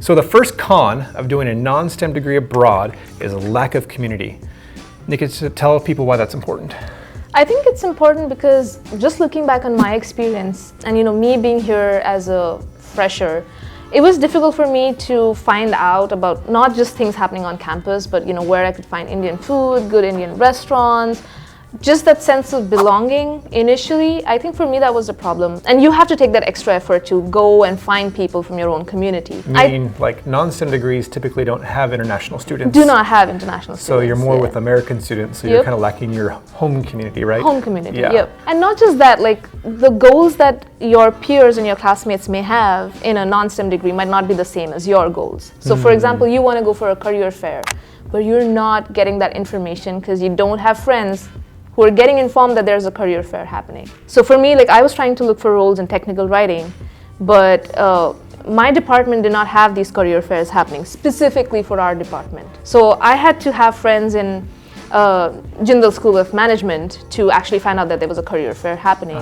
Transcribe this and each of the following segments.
So the first con of doing a non-STEM degree abroad is a lack of community. Nikita, tell people why that's important. I think it's important because just looking back on my experience and me being here as a fresher, it was difficult for me to find out about not just things happening on campus, but where I could find Indian food, good Indian restaurants, just that sense of belonging initially. I think for me that was the problem. And you have to take that extra effort to go and find people from your own community. Like non-STEM degrees typically don't have international students. Do not have international students. So you're more with American students, so you're kind of lacking your home community, right? Home community, yep. And not just that, like the goals that your peers and your classmates may have in a non-STEM degree might not be the same as your goals. So for example, you want to go for a career fair, but you're not getting that information because you don't have friends who are getting informed that there's a career fair happening. So for me, I was trying to look for roles in technical writing, but my department did not have these career fairs happening specifically for our department. So I had to have friends in Jindal School of Management to actually find out that there was a career fair happening.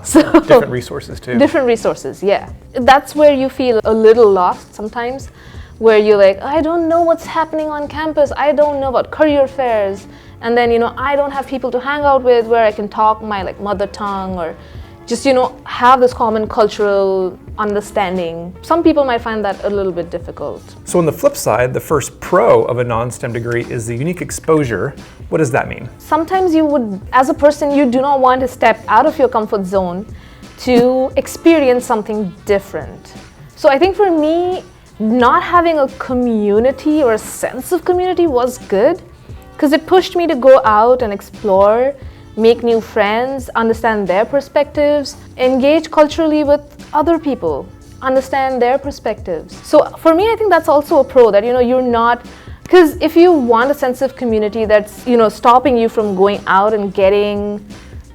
So different resources too. Different resources, yeah. That's where you feel a little lost sometimes, where you're like, I don't know what's happening on campus. I don't know about career fairs. And then, I don't have people to hang out with where I can talk my mother tongue or just, have this common cultural understanding. Some people might find that a little bit difficult. So on the flip side, the first pro of a non-STEM degree is the unique exposure. What does that mean? Sometimes you would, as a person, you do not want to step out of your comfort zone to experience something different. So I think for me, not having a community or a sense of community was good, because it pushed me to go out and explore, make new friends, understand their perspectives, engage culturally with other people, understand their perspectives. So for me, I think that's also a pro, that you're not, because if you want a sense of community that's stopping you from going out and getting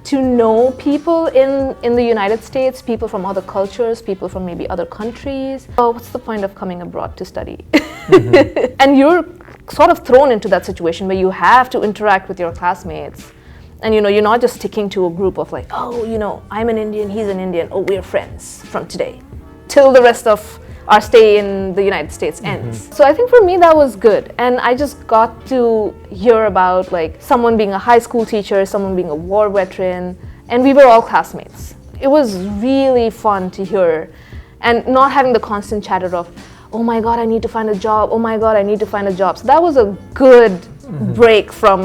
to know people in the United States, people from other cultures, people from maybe other countries. What's the point of coming abroad to study? And you're sort of thrown into that situation where you have to interact with your classmates. And you're not just sticking to a group of I'm an Indian, he's an Indian, oh, we're friends from today till the rest of our stay in the United States ends. So I think for me that was good. And I just got to hear about someone being a high school teacher, someone being a war veteran, and we were all classmates. It was really fun to hear, and not having the constant chatter of, oh my God, I need to find a job. Oh my God, I need to find a job. So that was a good break from,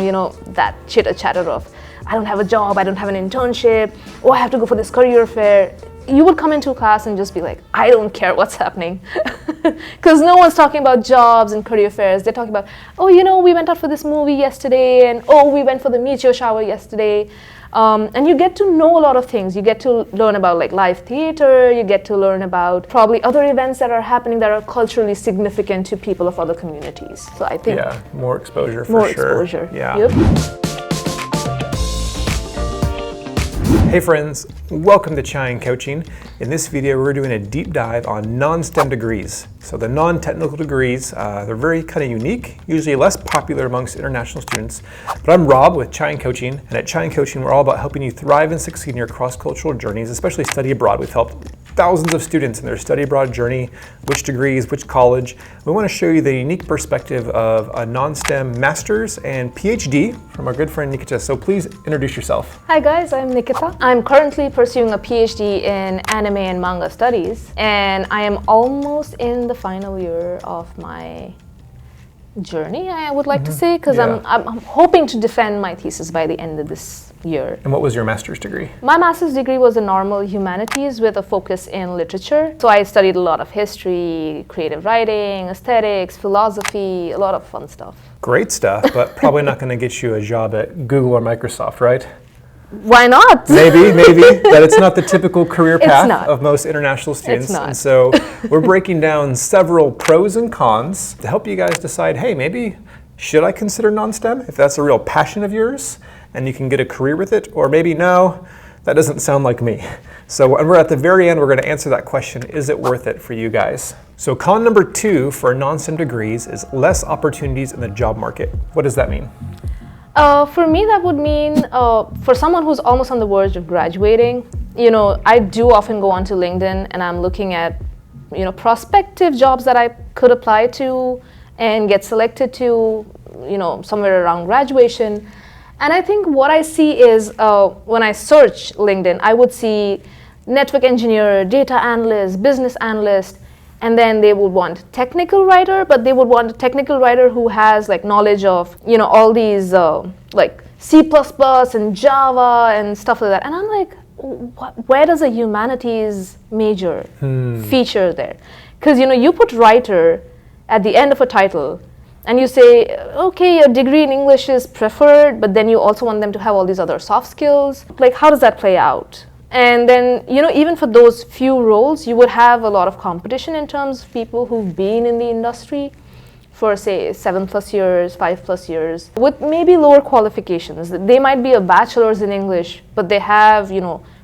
that chitter chatter of, I don't have a job, I don't have an internship, oh, I have to go for this career fair. You would come into class and just be like, I don't care what's happening. Because no one's talking about jobs and career fairs. They're talking about, oh, we went out for this movie yesterday, and oh, we went for the meteor shower yesterday. And you get to know a lot of things. You get to learn about live theater, you get to learn about probably other events that are happening that are culturally significant to people of other communities. So I think more exposure for more sure. Exposure. Yeah. Yep. Hey friends, welcome to Chai and Coaching. In this video, we're doing a deep dive on non-STEM degrees. So the non-technical degrees, they're very kind of unique, usually less popular amongst international students. But I'm Rob with Chai and Coaching, and at Chai and Coaching, we're all about helping you thrive and succeed in your cross-cultural journeys, especially study abroad. We've helped thousands of students in their study abroad journey, which degrees, which college. We want to show you the unique perspective of a non-STEM master's and PhD from our good friend Nikita. So please introduce yourself. Hi guys, I'm Nikita. I'm currently pursuing a PhD in anime and manga studies, and I am almost in the final year of my journey, I would like to say, because I'm hoping to defend my thesis by the end of this year. And what was your master's degree? My master's degree was in normal humanities with a focus in literature. So I studied a lot of history, creative writing, aesthetics, philosophy, a lot of fun stuff. Great stuff, but probably not going to get you a job at Google or Microsoft, right? Why not? Maybe, but it's not the typical career path of most international students. It's not. And so we're breaking down several pros and cons to help you guys decide, hey, maybe should I consider non-STEM if that's a real passion of yours and you can get a career with it, or maybe no, that doesn't sound like me. So when we're at the very end, we're going to answer that question, is it worth it for you guys? So con number 2 for non-STEM degrees is less opportunities in the job market. What does that mean? For me, that would mean for someone who's almost on the verge of graduating, I do often go onto LinkedIn and I'm looking at prospective jobs that I could apply to and get selected to, somewhere around graduation. And I think what I see is when I search LinkedIn, I would see network engineer, data analyst, business analyst, and then they would want technical writer, but they would want a technical writer who has like knowledge of, all these like C++ and Java and stuff like that. And I'm like, where does a humanities major feature there? Because, you put writer at the end of a title, and you say, okay, your degree in English is preferred, but then you also want them to have all these other soft skills. Like, how does that play out? And then, even for those few roles, you would have a lot of competition in terms of people who've been in the industry for, say, 7+ years, 5+ years, with maybe lower qualifications. They might be a bachelor's in English, but they have,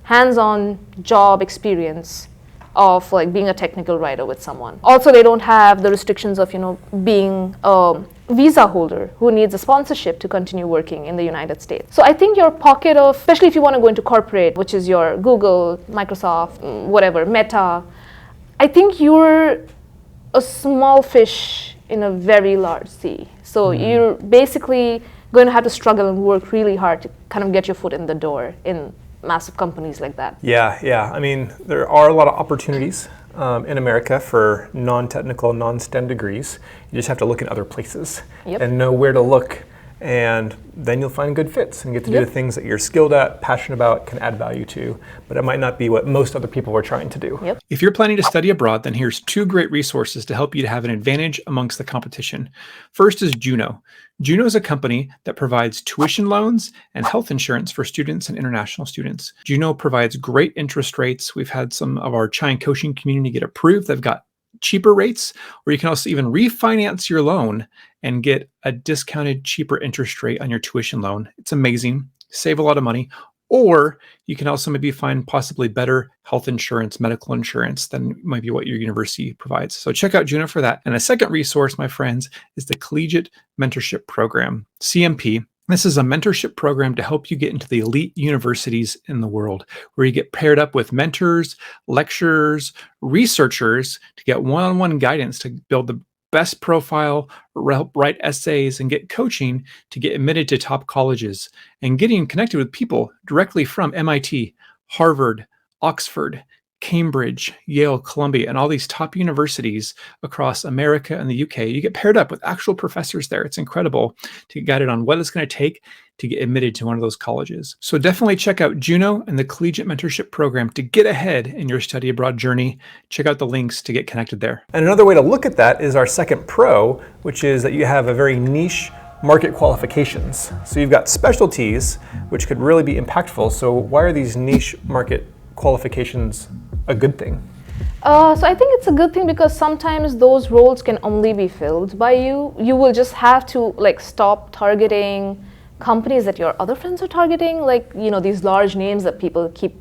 hands-on job experience of like being a technical writer with someone. Also, they don't have the restrictions of, being a visa holder who needs a sponsorship to continue working in the United States. So I think your pocket of, especially if you want to go into corporate, which is your Google, Microsoft, whatever, Meta, I think you're a small fish in a very large sea. So you're basically going to have to struggle and work really hard to kind of get your foot in the door in massive companies like that. Yeah. I mean, there are a lot of opportunities in America for non-technical, non-STEM degrees. You just have to look in other places and know where to look, and then you'll find good fits and get to do the things that you're skilled at, passionate about, can add value to, but it might not be what most other people are trying to do. If you're planning to study abroad, then here's 2 great resources to help you to have an advantage amongst the competition. First is Juno. Juno is a company that provides tuition loans and health insurance for students and international students. Juno provides great interest rates. We've had some of our China coaching community get approved. They've got cheaper rates, or you can also even refinance your loan and get a discounted, cheaper interest rate on your tuition loan. It's amazing. Save a lot of money. Or you can also maybe find possibly better health insurance, medical insurance than might be what your university provides. So check out Juno for that. And a second resource, my friends, is the Collegiate Mentorship Program, CMP. This is a mentorship program to help you get into the elite universities in the world, where you get paired up with mentors, lecturers, researchers to get one-on-one guidance to build the best profile, write essays, and get coaching to get admitted to top colleges, and getting connected with people directly from MIT, Harvard, Oxford, Cambridge, Yale, Columbia, and all these top universities across America and the UK. You get paired up with actual professors there. It's incredible to get guided on what it's going to take to get admitted to one of those colleges. So definitely check out Juno and the Collegiate Mentorship Program to get ahead in your study abroad journey. Check out the links to get connected there. And another way to look at that is our second pro, which is that you have a very niche market qualifications. So you've got specialties, which could really be impactful. So why are these niche market qualifications a good thing? So I think it's a good thing because sometimes those roles can only be filled by you. You will just have to like stop targeting companies that your other friends are targeting, like these large names that people keep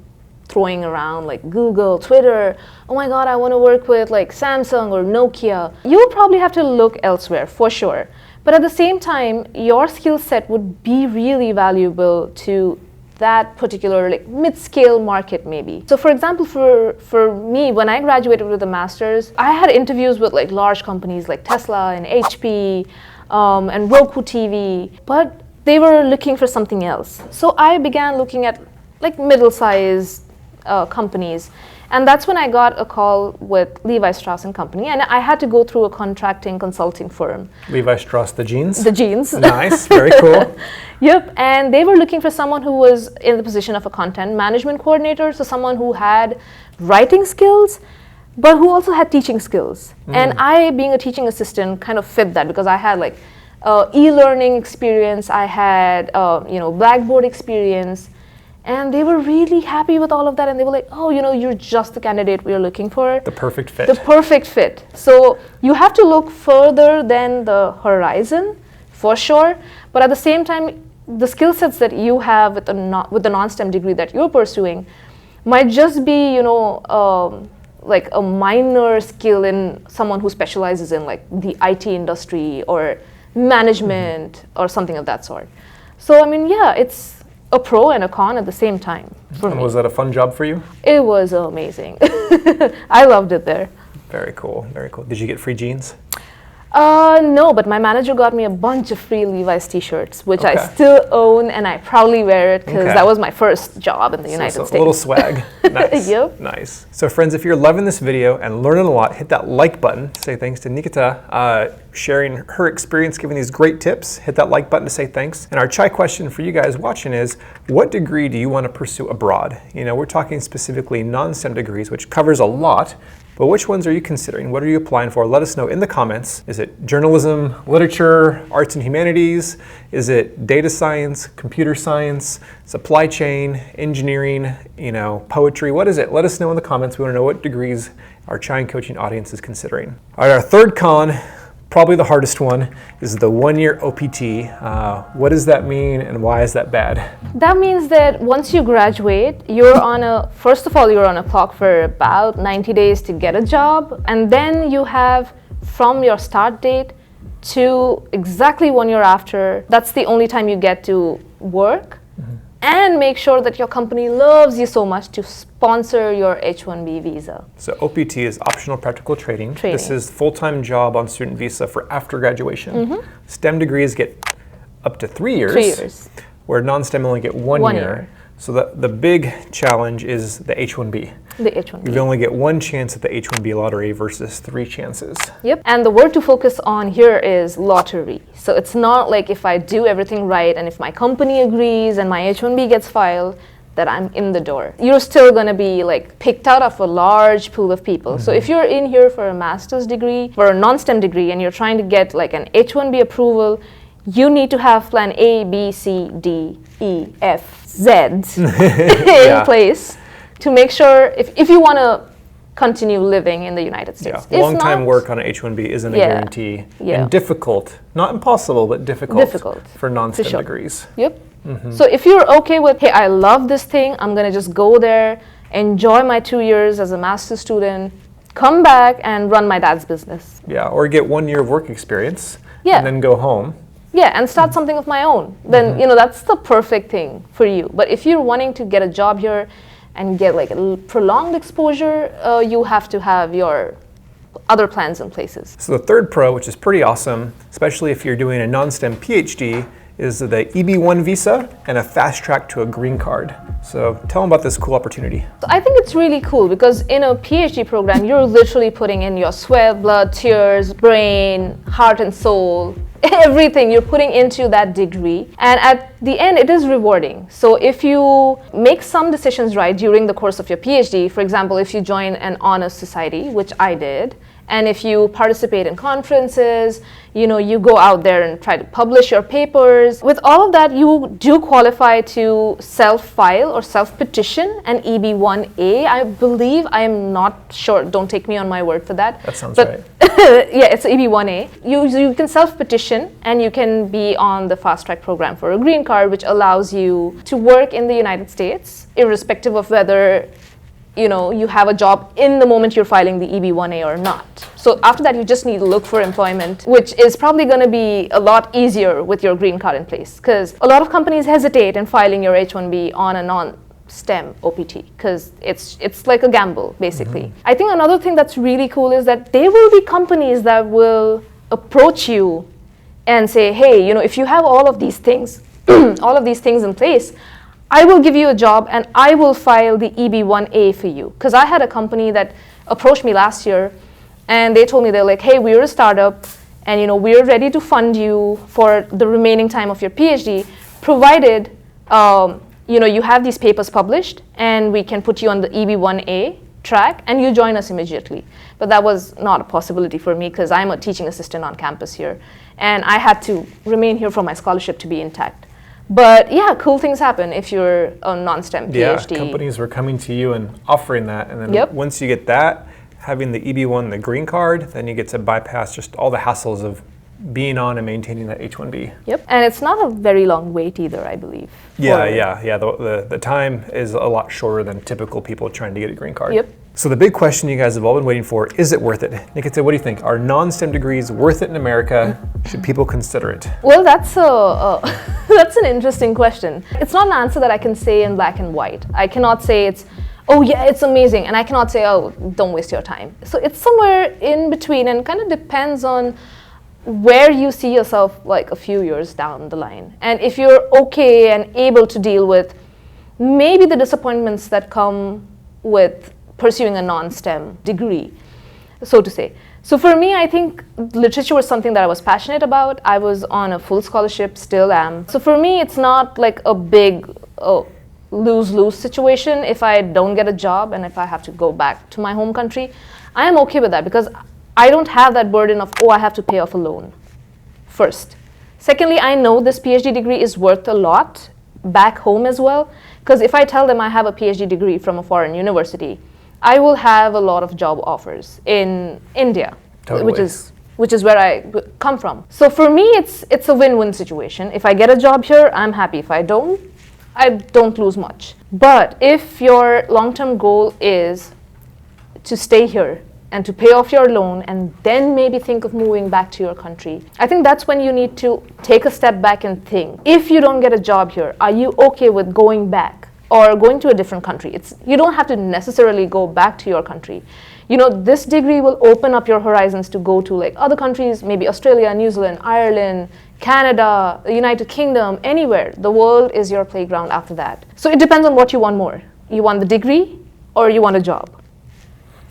throwing around, like Google, Twitter. Oh my God, I want to work with like Samsung or Nokia. You'll probably have to look elsewhere for sure. But at the same time, your skill set would be really valuable to that particular like mid-scale market maybe. So for example, for me, when I graduated with a master's, I had interviews with like large companies like Tesla and HP and Roku TV, but they were looking for something else. So I began looking at like middle-sized companies. And that's when I got a call with Levi Strauss & Company, and I had to go through a contracting consulting firm. Levi Strauss, the jeans? The jeans. Nice, very cool. Yep, and they were looking for someone who was in the position of a content management coordinator, so someone who had writing skills, but who also had teaching skills. And I, being a teaching assistant, kind of fit that because I had like e-learning experience, I had Blackboard experience, and they were really happy with all of that, and they were like, oh, you're just the candidate we're looking for. The perfect fit. The perfect fit. So you have to look further than the horizon, for sure, but at the same time, the skill sets that you have with the non-STEM degree that you're pursuing might just be, like a minor skill in someone who specializes in like the IT industry or management or something of that sort. So, I mean, yeah, it's a pro and a con at the same time for me. Was that a fun job for you? It was amazing. I loved it there. Very cool, very cool. Did you get free jeans? No, but my manager got me a bunch of free Levi's t-shirts, which I Okay. still own, and I proudly wear it because Okay. that was my first job in the United So States. a little swag. Nice. Yep. Nice. So friends, if you're loving this video and learning a lot, hit that like button. Say thanks to Nikita sharing her experience, giving these great tips. Hit that like button to say thanks. And our chai question for you guys watching is, what degree do you want to pursue abroad? You know, we're talking specifically non-STEM degrees, which covers a lot. But which ones are you considering? What are you applying for? Let us know in the comments. Is it journalism, literature, arts and humanities? Is it data science, computer science, supply chain, engineering, you know, poetry? What is it? Let us know in the comments. We want to know what degrees our Chai and Coaching audience is considering. All right, our third con, probably the hardest one, is the 1-year OPT. What does that mean and why is that bad? That means that once you graduate, first of all, you're on a clock for about 90 days to get a job. And then you have, from your start date to exactly 1 year after, that's the only time you get to work. And make sure that your company loves you so much to sponsor your H-1B visa. So OPT is optional practical training. This is full-time job on student visa for after graduation. STEM degrees get up to 3 years. 3 years. Where non-STEM only get 1 year. So the big challenge is the H-1B. The H-1B. You only get one chance at the H-1B lottery versus 3 chances. Yep, and the word to focus on here is lottery. So it's not like if I do everything right and if my company agrees and my H-1B gets filed, that I'm in the door. You're still gonna be like picked out of a large pool of people. So if you're in here for a master's degree, for a non-STEM degree, and you're trying to get like an H-1B approval, you need to have plan A, B, C, D, E, F, Z in place to make sure if you want to continue living in the United States. Yeah. Long time work on an H-1B isn't a guarantee. And difficult, not impossible, but difficult for non-STEM degrees. Yep. So if you're okay with, hey, I love this thing, I'm going to just go there, enjoy my 2 years as a master's student, come back and run my dad's business. Yeah, or get 1 year of work experience Yeah. and then go home. Yeah, and start something of my own. Then, you know, that's the perfect thing for you. But if you're wanting to get a job here and get like a prolonged exposure, you have to have your other plans in places. So the third pro, which is pretty awesome, especially if you're doing a non-STEM PhD, is the EB-1 visa and a fast track to a green card. So tell them about this cool opportunity. So I think it's really cool because in a PhD program, you're literally putting in your sweat, blood, tears, brain, heart and soul, everything you're putting into that degree. And at the end, it is rewarding. So if you make some decisions right during the course of your PhD, for example, if you join an honors society, which I did, and if you participate in conferences, you know, you go out there and try to publish your papers. With all of that, you do qualify to self-file or self-petition an EB-1A. I believe, I am not sure, don't take me on my word for that. That sounds right. Yeah, it's EB-1A. You can self-petition and you can be on the fast track program for a green card, which allows you to work in the United States, irrespective of whether you know, you have a job in the moment you're filing the EB-1A or not. So after that, you just need to look for employment, which is probably going to be a lot easier with your green card in place, because a lot of companies hesitate in filing your H-1B on a non-STEM OPT, because it's like a gamble, basically. I think another thing that's really cool is that there will be companies that will approach you and say, hey, you know, if you have all of these things, all of these things in place, I will give you a job and I will file the EB-1A for you. Because I had a company that approached me last year and they told me, they're like, hey, we're a startup and you know, we're ready to fund you for the remaining time of your PhD, provided you know, you have these papers published and we can put you on the EB-1A track and you join us immediately. But that was not a possibility for me because I'm a teaching assistant on campus here and I had to remain here for my scholarship to be intact. But yeah, cool things happen if you're a non-STEM PhD. Yeah, companies were coming to you and offering that. And then once you get that, having the EB-1, the green card, then you get to bypass just all the hassles of being on and maintaining that H-1B. Yep, and it's not a very long wait either, I believe. Yeah. The time is a lot shorter than typical people trying to get a green card. Yep. So the big question you guys have all been waiting for, is it worth it? Nikita, what do you think? Are non-STEM degrees worth it in America? Should people consider it? Well, that's an interesting question. It's not an answer that I can say in black and white. I cannot say it's, oh yeah, it's amazing, and I cannot say, oh, don't waste your time. So it's somewhere in between, and kind of depends on where you see yourself like a few years down the line. And if you're okay and able to deal with maybe the disappointments that come with pursuing a non-STEM degree, so to say. So for me, I think literature was something that I was passionate about. I was on a full scholarship, still am. So for me, it's not like a big lose-lose situation if I don't get a job and if I have to go back to my home country. I am okay with that because I don't have that burden of, oh, I have to pay off a loan, first. Secondly, I know this PhD degree is worth a lot back home as well, because if I tell them I have a PhD degree from a foreign university, I will have a lot of job offers in India, Totally. which is where I come from. So for me, it's a win-win situation. If I get a job here, I'm happy. If I don't lose much. But if your long-term goal is to stay here and to pay off your loan and then maybe think of moving back to your country, I think that's when you need to take a step back and think, if you don't get a job here, are you okay with going back or going to a different country? You don't have to necessarily go back to your country. You know, this degree will open up your horizons to go to like other countries, maybe Australia, New Zealand, Ireland, Canada, the United Kingdom, anywhere. The world is your playground after that. So it depends on what you want more. You want the degree or you want a job.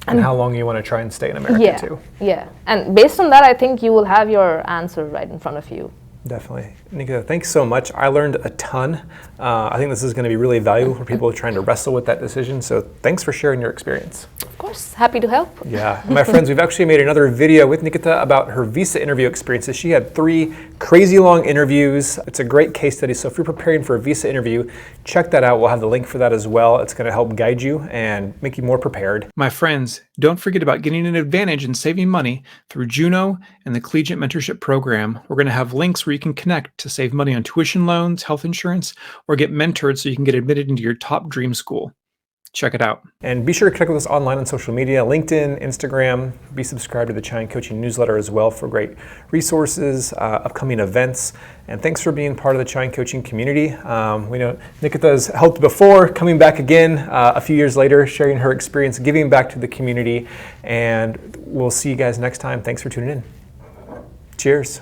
And how long you want to try and stay in America too. Yeah, and based on that, I think you will have your answer right in front of you. Definitely. Nikita, thanks so much. I learned a ton. I think this is going to be really valuable for people trying to wrestle with that decision. So thanks for sharing your experience. Of course, happy to help. Yeah. My friends, we've actually made another video with Nikita about her visa interview experiences. She had 3 crazy long interviews. It's a great case study. So if you're preparing for a visa interview, check that out. We'll have the link for that as well. It's going to help guide you and make you more prepared. My friends, don't forget about getting an advantage and saving money through Juno and the Collegiate Mentorship Program. We're going to have links where you can connect to save money on tuition loans, health insurance, or get mentored so you can get admitted into your top dream school. Check it out. And be sure to connect with us online on social media, LinkedIn, Instagram. Be subscribed to the Chine Coaching newsletter as well for great resources, upcoming events. And thanks for being part of the Chine Coaching community. We know Nikita's helped before, coming back again a few years later, sharing her experience, giving back to the community. And we'll see you guys next time. Thanks for tuning in. Cheers.